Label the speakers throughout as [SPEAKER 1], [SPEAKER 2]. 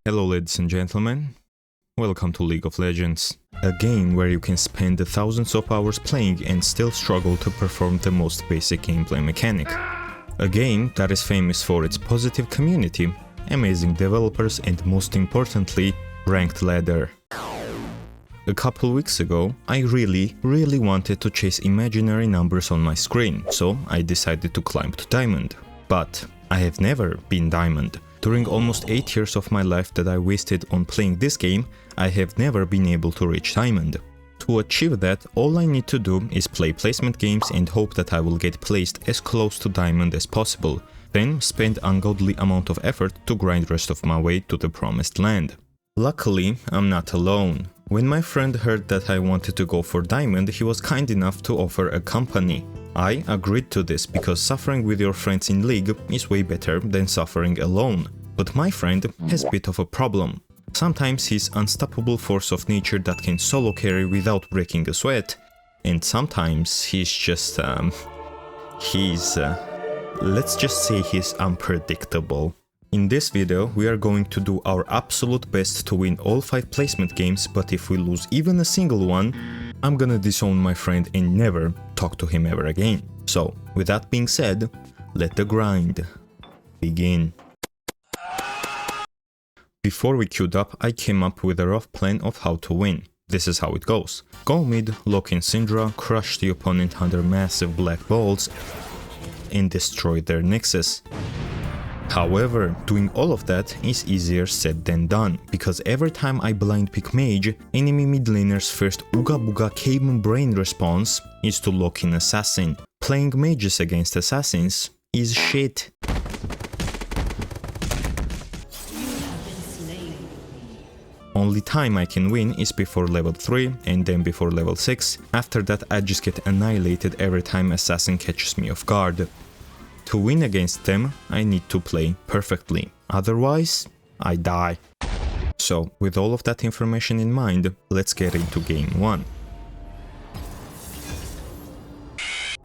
[SPEAKER 1] Hello ladies and gentlemen, welcome to League of Legends, a game where you can spend thousands of hours playing and still struggle to perform the most basic gameplay mechanic. A game that is famous for its positive community, amazing developers and most importantly, ranked ladder. A couple weeks ago, I really wanted to chase imaginary numbers on my screen, so I decided to climb to Diamond. But I have never been Diamond. During almost 8 years of my life that I wasted on playing this game, I have never been able to reach Diamond. To achieve that, all I need to do is play placement games and hope that I will get placed as close to Diamond as possible, then spend ungodly amount of effort to grind rest of my way to the promised land. Luckily, I'm not alone. When my friend heard that I wanted to go for Diamond, he was kind enough to offer a company. I agreed to this because suffering with your friends in League is way better than suffering alone. But my friend has a bit of a problem. Sometimes he's unstoppable force of nature that can solo carry without breaking a sweat, and sometimes he's just let's just say he's unpredictable. In this video, we are going to do our absolute best to win all 5 placement games, but if we lose even a single one, I'm gonna disown my friend and never talk to him ever again. So, with that being said, let the grind begin. Before we queued up, I came up with a rough plan of how to win. This is how it goes. Go mid, lock in Syndra, crush the opponent under massive black balls, and destroy their nexus. However, doing all of that is easier said than done, because every time I blind pick mage, enemy mid laner's first Ooga Booga caveman brain response is to lock in assassin. Playing mages against assassins is shit. Only time I can win is before level 3 and then before level 6, after that I just get annihilated every time assassin catches me off guard. To win against them, I need to play perfectly, otherwise I die. So, with all of that information in mind, let's get into game 1.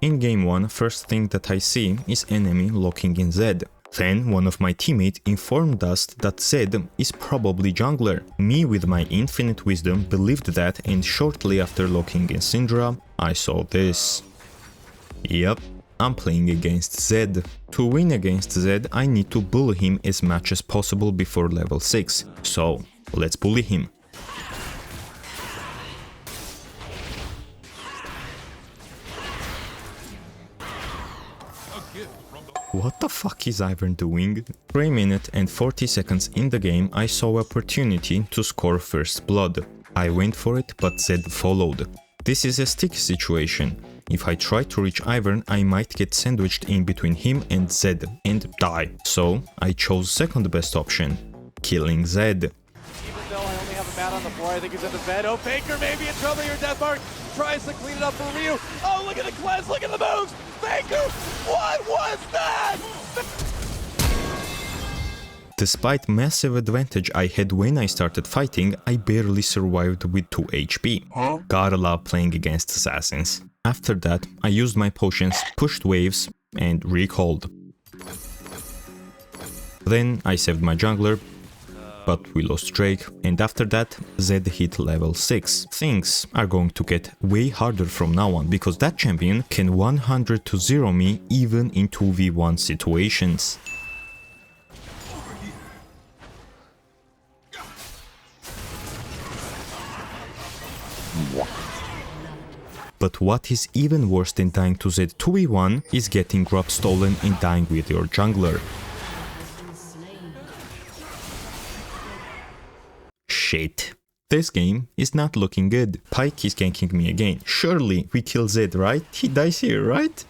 [SPEAKER 1] In game 1, first thing that I see is enemy locking in Zed. Then one of my teammates informed us that Zed is probably jungler. Me with my infinite wisdom believed that, and shortly after locking in Syndra, I saw this. Yep. I'm playing against Zed. To win against Zed, I need to bully him as much as possible before level 6. So, let's bully him. What the fuck is Ivern doing? 3 minutes and 40 seconds in the game, I saw opportunity to score first blood. I went for it, but Zed followed. This is a sticky situation. If I try to reach Ivern, I might get sandwiched in between him and Zed and die. So, I chose second best option, killing Zed.
[SPEAKER 2] Even though I only have a mat on the floor, I think he's in the bed. Oh, Baker may be in trouble here. Deathmark tries to clean it up for Ryu. Oh, look at the cleanse, look at the moves! Baker, what was that?
[SPEAKER 1] Despite massive advantage I had when I started fighting, I barely survived with 2 HP. Gotta love playing against assassins. After that, I used my potions, pushed waves, and recalled. Then I saved my jungler, but we lost Drake, and after that, Zed hit level 6. Things are going to get way harder from now on, because that champion can 100-0 me even in 2v1 situations. But what is even worse than dying to Zed 2v1 is getting grub stolen and dying with your jungler. Shit. This game is not looking good. Pyke is ganking me again. Surely we kill Zed, right? He dies here, right?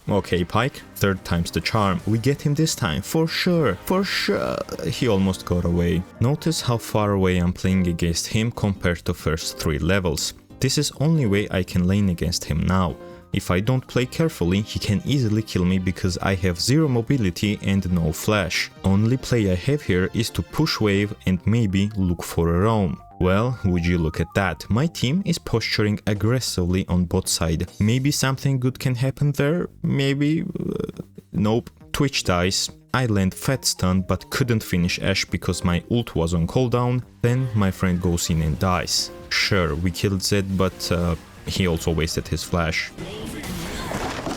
[SPEAKER 1] Okay, Pyke, 3rd time's the charm. We get him this time, for sure, for sure. He almost got away. Notice how far away I'm playing against him compared to first 3 levels. This is only way I can lane against him now. If I don't play carefully, he can easily kill me because I have 0 mobility and no flash. Only play I have here is to push wave and maybe look for a roam. Well, would you look at that, my team is posturing aggressively on bot side. Maybe something good can happen there, maybe... nope. Twitch dies, I land fat stun but couldn't finish Ashe because my ult was on cooldown, then my friend goes in and dies. Sure, we killed Zed, but he also wasted his flash.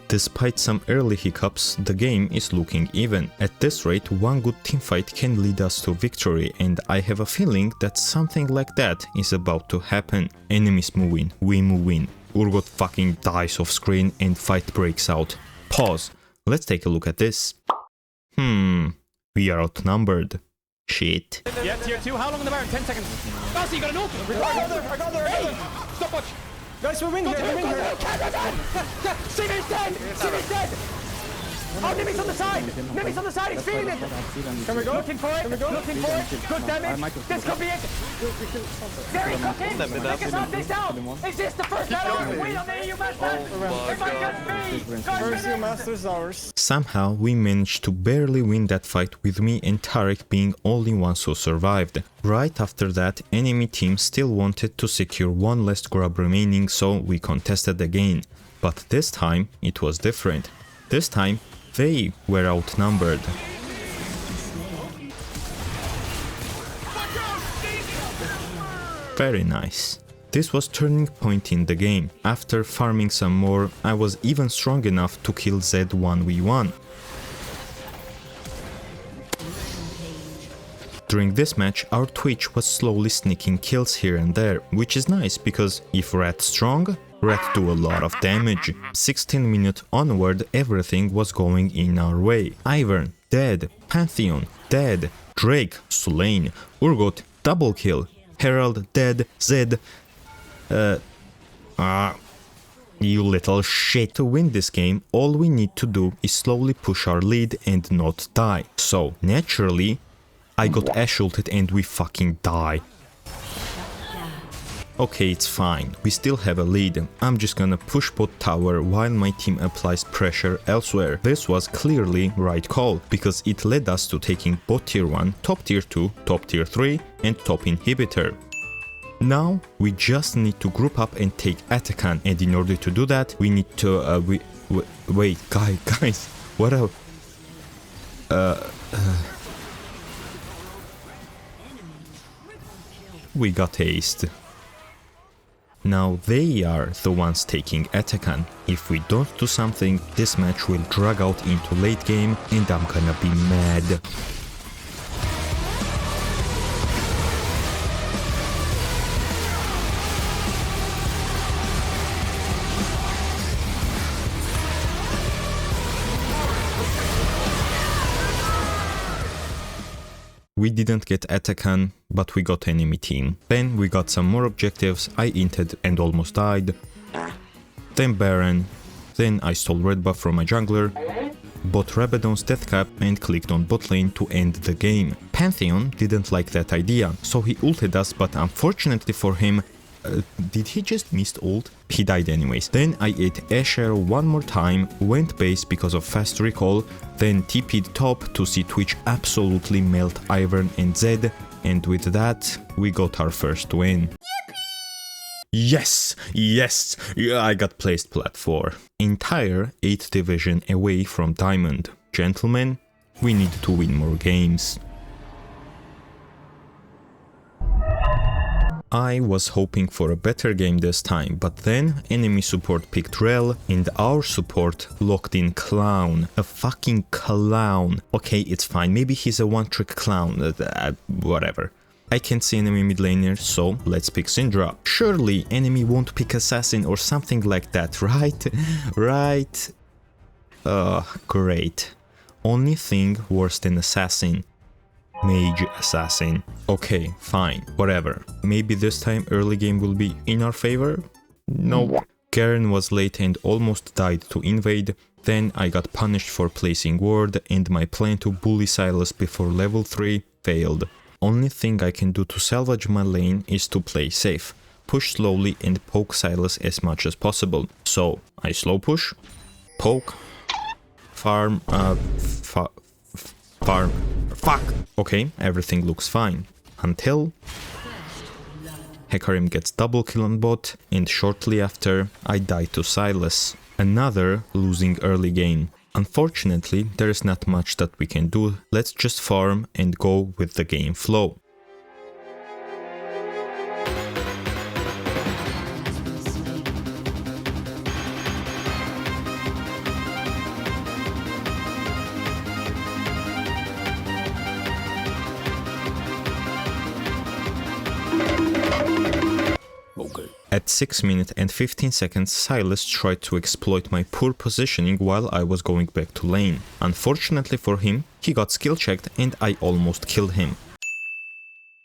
[SPEAKER 1] Despite some early hiccups, the game is looking even. At this rate, one good teamfight can lead us to victory, and I have a feeling that something like that is about to happen. Enemies move in, we move in, Urgot fucking dies off screen and fight breaks out. Pause. Let's take a look at this. We are outnumbered. Shit.
[SPEAKER 3] Yeah, tier 2, how long in the bar? 10 seconds. Oh, so you got an ult! I got there! Hey! Stop watch! Guys, we're in here, Simian's dead! Simian's dead! Oh, Nimmy's on the side! Nimmy's on the side, he's feeding it! Can we go? Looking for it, looking for it! Good damage! This could be it! Very cooking! Nick is on this down! Is this the first battle we win on the EU match match? It might just be!
[SPEAKER 4] First EU Masters ours.
[SPEAKER 1] Somehow we managed to barely win that fight with me and Tarek being only ones who survived. Right after that, enemy team still wanted to secure one last grab remaining, so we contested again. But this time it was different. This time they were outnumbered. Very nice. This was turning point in the game. After farming some more, I was even strong enough to kill Zed 1v1. During this match, our Twitch was slowly sneaking kills here and there, which is nice because if Rat strong, Rat do a lot of damage. 16 minutes onward, everything was going in our way. Ivern, dead. Pantheon, dead. Drake, slain. Urgot, double kill. Herald, dead. Zed, you little shit. To win this game, all we need to do is slowly push our lead and not die. So, naturally, I got Ashe ulted and we fucking die. Okay, it's fine, we still have a lead. I'm just gonna push bot tower while my team applies pressure elsewhere. This was clearly right call, because it led us to taking bot tier 1, top tier 2, top tier 3 and top inhibitor. Now we just need to group up and take Atakan, and in order to do that we need to wait, guys, what up? We got aced. Now they are the ones taking Atakan. If we don't do something, this match will drag out into late game and I'm gonna be mad. We didn't get Atakan, but we got enemy team. Then we got some more objectives, I inted and almost died. Then Baron. Then I stole red buff from my jungler, bought Rabadon's death cap and clicked on bot lane to end the game. Pantheon didn't like that idea, so he ulted us, but unfortunately for him, did he just missed ult? He died anyways. Then I ate Asher one more time, went base because of fast recall, then TP'd top to see Twitch absolutely melt Ivern and Zed, and with that, we got our first win. Yes! Yes! Yeah, I got placed plat 4. Entire 8th division away from Diamond. Gentlemen, we need to win more games. I was hoping for a better game this time, but then enemy support picked Rel and our support locked in Clown. A fucking clown. Okay, it's fine, maybe he's a one-trick clown, whatever. I can't see enemy mid laner, so let's pick Syndra. Surely enemy won't pick Assassin or something like that, right? Right? Great. Only thing worse than Assassin. Mage Assassin. Okay, fine, whatever. Maybe this time early game will be in our favor? Nope. Garen was late and almost died to invade. Then I got punished for placing ward and my plan to bully Sylas before level 3 failed. Only thing I can do to salvage my lane is to play safe. Push slowly and poke Sylas as much as possible. So, I slow push, poke, farm, fuck! Okay, everything looks fine. Until Hecarim gets double kill on bot, and shortly after, I die to Sylas. Another losing early game. Unfortunately, there is not much that we can do, let's just farm and go with the game flow. At 6 minutes and 15 seconds, Silas tried to exploit my poor positioning while I was going back to lane. Unfortunately for him, he got skill checked and I almost killed him.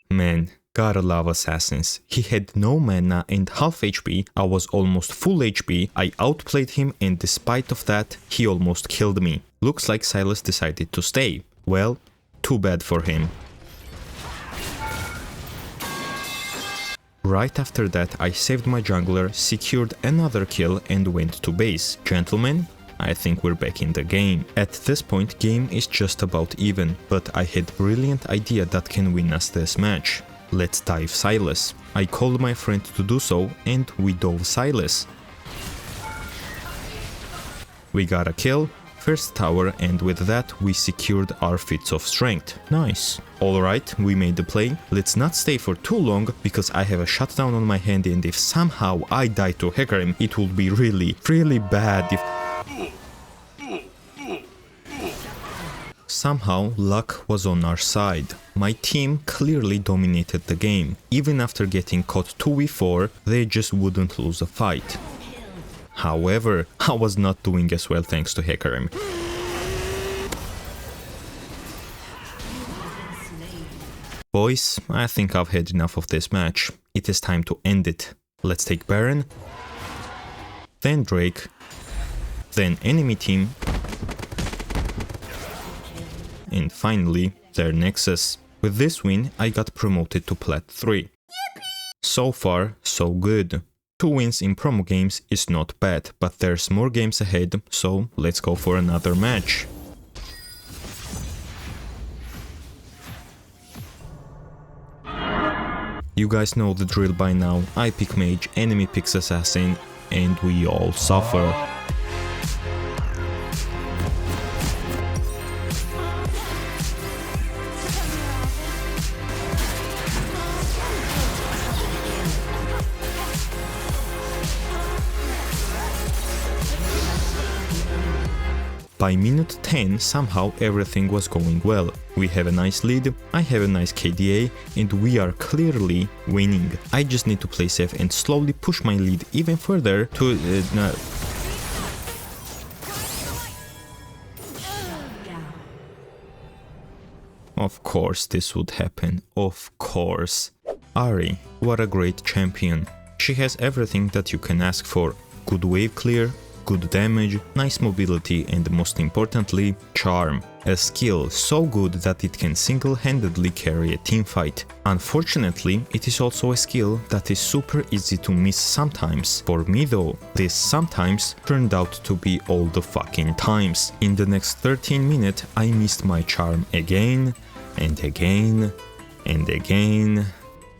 [SPEAKER 1] Man, gotta love assassins. He had no mana and half HP, I was almost full HP, I outplayed him and despite of that, he almost killed me. Looks like Silas decided to stay. Well, too bad for him. Right after that, I saved my jungler, secured another kill and went to base. Gentlemen, I think we're back in the game. At this point, game is just about even, but I had brilliant idea that can win us this match. Let's dive Silas. I called my friend to do so and we dove Silas. We got a kill, first tower, and with that we secured our feats of strength. Nice. Alright, we made the play. Let's not stay for too long because I have a shutdown on my hand and if somehow I die to Hecarim, it will be really bad if... Somehow, luck was on our side. My team clearly dominated the game. Even after getting caught 2v4, they just wouldn't lose a fight. However, I was not doing as well thanks to Hecarim. Boys, I think I've had enough of this match. It is time to end it. Let's take Baron, then Drake, then enemy team, and finally their Nexus. With this win, I got promoted to Plat 3. So far, so good. 2 wins in promo games is not bad, but there's more games ahead, so let's go for another match. You guys know the drill by now, I pick mage, enemy picks assassin, and we all suffer. By minute 10, somehow everything was going well. We have a nice lead, I have a nice KDA, and we are clearly winning. I just need to play safe and slowly push my lead even further to... Of course this would happen, of course. Ahri, what a great champion. She has everything that you can ask for. Good wave clear, good damage, nice mobility, and most importantly, charm. A skill so good that it can single-handedly carry a teamfight. Unfortunately, it is also a skill that is super easy to miss sometimes. For me though, this sometimes turned out to be all the fucking times. In the next 13 minutes, I missed my charm again, and again, and again,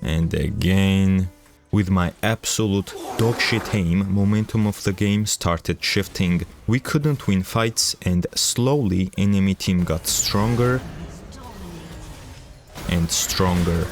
[SPEAKER 1] and again. With my absolute dogshit aim, momentum of the game started shifting. We couldn't win fights and slowly enemy team got stronger and stronger.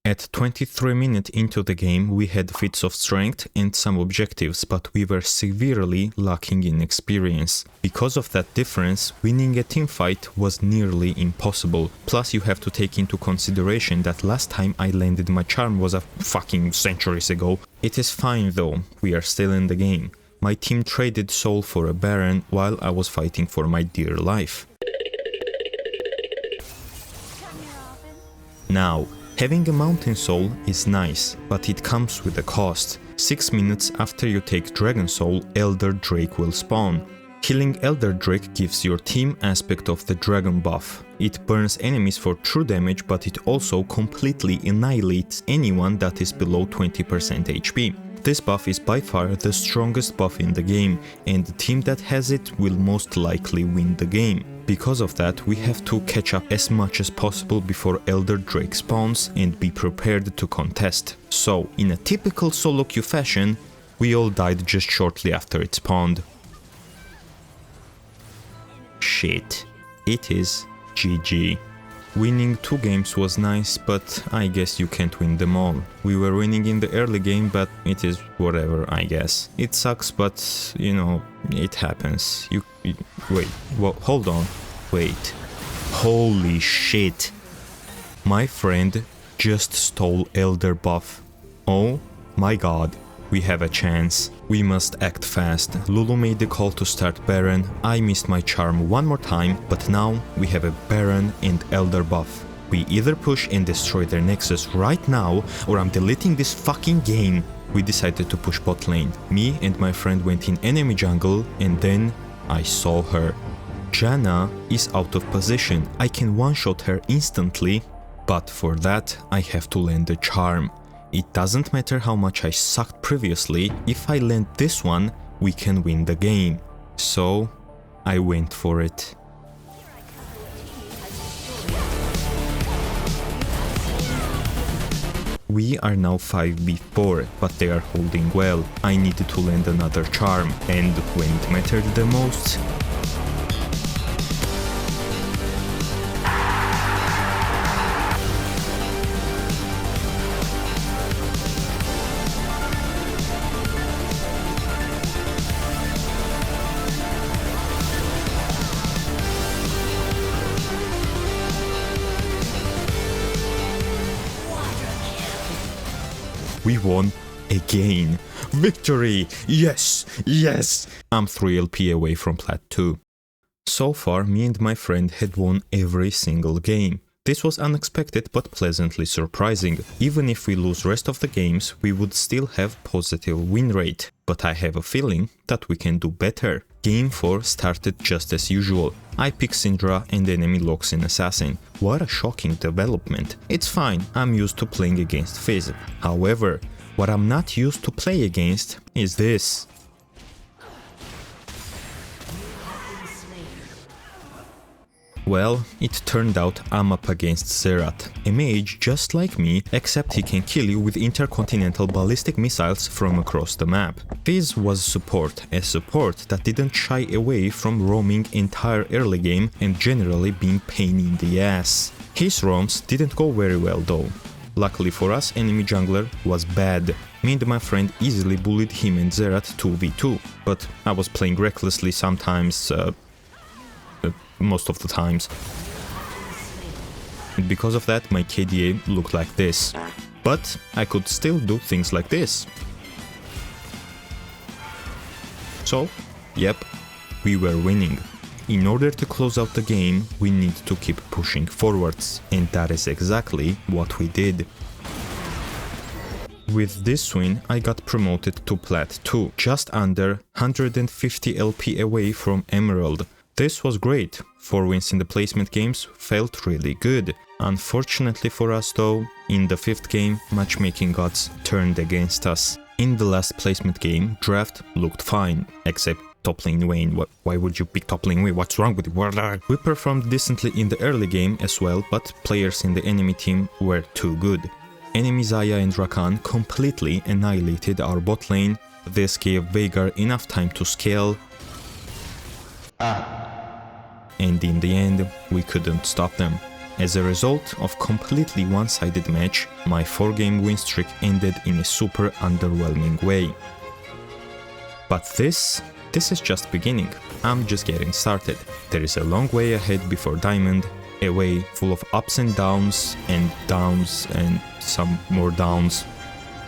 [SPEAKER 1] At 23 minutes into the game we had feats of strength and some objectives, but we were severely lacking in experience. Because of that difference, winning a teamfight was nearly impossible. Plus you have to take into consideration that last time I landed my charm was a fucking centuries ago. It is fine though, we are still in the game. My team traded soul for a Baron while I was fighting for my dear life. Now, having a mountain soul is nice, but it comes with a cost. 6 minutes after you take Dragon Soul, Elder Drake will spawn. Killing Elder Drake gives your team aspect of the dragon buff. It burns enemies for true damage, but it also completely annihilates anyone that is below 20% HP. This buff is by far the strongest buff in the game, and the team that has it will most likely win the game. Because of that, we have to catch up as much as possible before Elder Drake spawns and be prepared to contest. So, in a typical solo queue fashion, we all died just shortly after it spawned. shit. It is GG. Winning 2 games was nice, but I guess you can't win them all. We were winning in the early game, but it is whatever, I guess. It sucks, but, you know, it happens. Wait, well, hold on. Wait. Holy shit. My friend just stole Elder buff. Oh my god. We have a chance. We must act fast. Lulu made the call to start Baron. I missed my charm one more time, but now we have a Baron and Elder buff. We either push and destroy their Nexus right now, or I'm deleting this fucking game. We decided to push bot lane. Me and my friend went in enemy jungle, and then I saw her. Janna is out of position. I can one-shot her instantly, but for that I have to land the charm. It doesn't matter how much I sucked previously, if I land this one, we can win the game. So, I went for it. We are now 5v4, but they are holding well. I needed to land another charm, and when it mattered the most, we won again. Victory! Yes! Yes! I'm 3 LP away from Plat 2. So far, me and my friend had won every single game. This was unexpected but pleasantly surprising. Even if we lose rest of the games, we would still have positive win rate. But I have a feeling that we can do better. Game 4 started just as usual. I pick Syndra and enemy locks in Assassin. What a shocking development. It's fine, I'm used to playing against Fizz. However, what I'm not used to play against is this. Well, it turned out I'm up against Zerat, a mage just like me, except he can kill you with intercontinental ballistic missiles from across the map. Fizz was support, a support that didn't shy away from roaming entire early game and generally being pain in the ass. His roams didn't go very well though. Luckily for us, enemy jungler was bad. Me and my friend easily bullied him and Zerat 2v2, but I was playing recklessly sometimes, most of the times. And because of that, my KDA looked like this. But I could still do things like this. So, yep, we were winning. In order to close out the game, we need to keep pushing forwards, and that is exactly what we did. With this win, I got promoted to Plat 2, just under 150 LP away from Emerald. This was great. 4 wins in the placement games felt really good. Unfortunately for us though, in the 5th game, matchmaking gods turned against us. In the last placement game, draft looked fine, except top lane Wayne. Why would you pick top lane Wayne? What's wrong with you? We performed decently in the early game as well, but players in the enemy team were too good. Enemy Xayah and Rakan completely annihilated our bot lane. This gave Veigar enough time to scale. And in the end, we couldn't stop them. As a result of completely one-sided match, my 4-game win streak ended in a super underwhelming way. But this is just beginning. I'm just getting started. There is a long way ahead before Diamond, a way full of ups and downs and some more downs.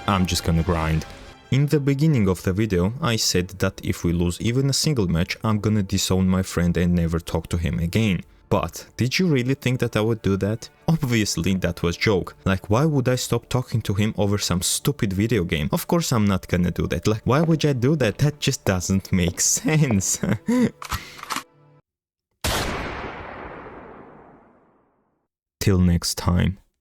[SPEAKER 1] I'm just gonna grind. In the beginning of the video, I said that if we lose even a single match, I'm gonna disown my friend and never talk to him again. But did you really think that I would do that? Obviously that was a joke. Like, why would I stop talking to him over some stupid video game? Of course I'm not gonna do that. Like, why would I do that? That just doesn't make sense. Till next time.